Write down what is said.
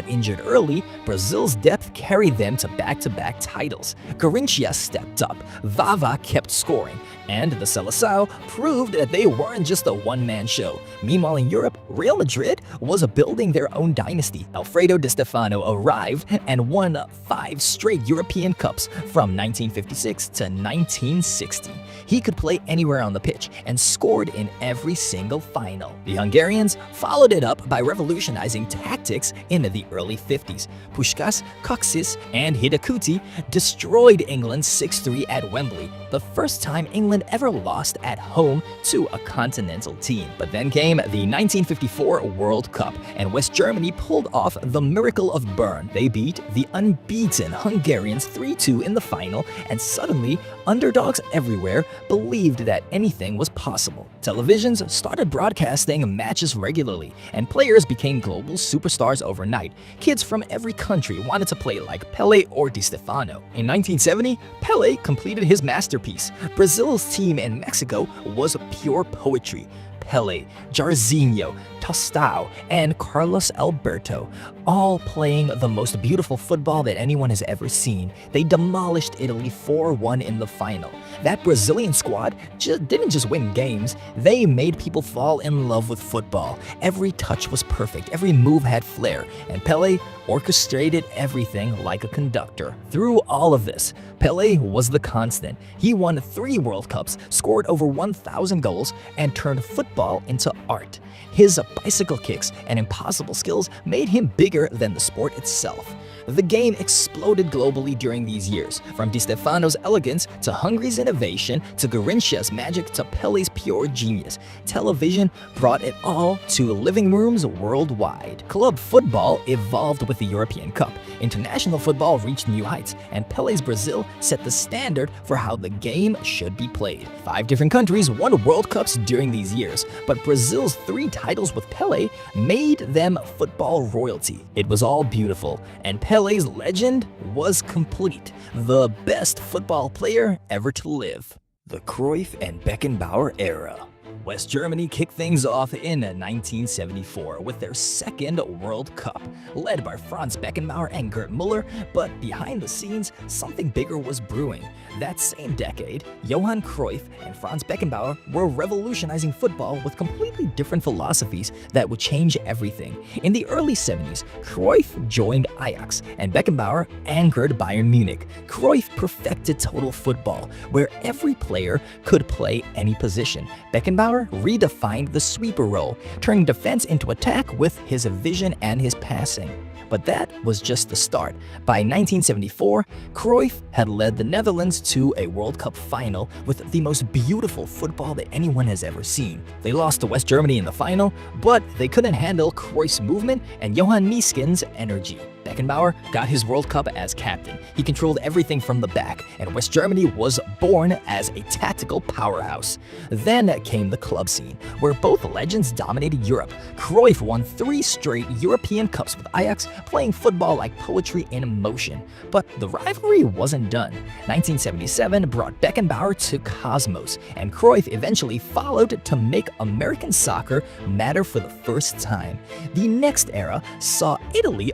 got injured early, Brazil's depth carried them to back-to-back titles. Garrincha stepped up, Vava kept scoring, and the Seleção proved that they weren't just a one-man show. Meanwhile in Europe, Real Madrid was building their own dynasty. Alfredo Di Stefano arrived and won 5 straight European Cups from 1956 to 1960. He could play anywhere on the pitch and scored in every single final. The Hungarians followed it up by revolutionizing tactics in the early 50s. Puskás, Kocsis, and Hidakuti destroyed England 6-3 at Wembley, the first time England ever lost at home to a continental team. But then came the 1954 World Cup, and West Germany pulled off the miracle of Bern. They beat the unbeaten Hungarians 3-2 in the final, and suddenly, underdogs everywhere believed that anything was possible. Televisions started broadcasting matches regularly, and players became global superstars overnight. Kids from every country wanted to play like Pele or Di Stefano. In 1970, Pele completed his masterpiece. Brazil's team in Mexico was pure poetry. Pele, Jairzinho, Tostão, and Carlos Alberto, all playing the most beautiful football that anyone has ever seen. They demolished Italy 4-1 in the final. That Brazilian squad didn't just win games, they made people fall in love with football. Every touch was perfect, every move had flair, and Pele orchestrated everything like a conductor. Through all of this, Pele was the constant. He won 3 World Cups, scored over 1,000 goals, and turned football into art. His bicycle kicks and impossible skills made him bigger than the sport itself. The game exploded globally during these years, from Di Stefano's elegance to Hungary's innovation to Garrincha's magic to Pele's pure genius. Television brought it all to living rooms worldwide. Club football evolved with the European Cup. International football reached new heights, and Pele's Brazil set the standard for how the game should be played. 5 different countries won World Cups during these years, but Brazil's 3 titles with Pele made them football royalty. It was all beautiful, and Pele's legend was complete. The best football player ever to live. The Cruyff and Beckenbauer era. West Germany kicked things off in 1974 with their 2nd World Cup, led by Franz Beckenbauer and Gerd Müller, but behind the scenes, something bigger was brewing. That same decade, Johann Cruyff and Franz Beckenbauer were revolutionizing football with completely different philosophies that would change everything. In the early 70s, Cruyff joined Ajax and Beckenbauer anchored Bayern Munich. Cruyff perfected total football, where every player could play any position. Beckenbauer redefined the sweeper role, turning defense into attack with his vision and his passing. But that was just the start. By 1974, Cruyff had led the Netherlands to a World Cup final with the most beautiful football that anyone has ever seen. They lost to West Germany in the final, but they couldn't handle Cruyff's movement and Johan Neeskens' energy. Beckenbauer got his World Cup as captain. He controlled everything from the back, and West Germany was born as a tactical powerhouse. Then came the club scene, where both legends dominated Europe. Cruyff won 3 straight European Cups with Ajax, playing football like poetry in motion. But the rivalry wasn't done. 1977 brought Beckenbauer to Cosmos, and Cruyff eventually followed to make American soccer matter for the first time. The next era saw Italy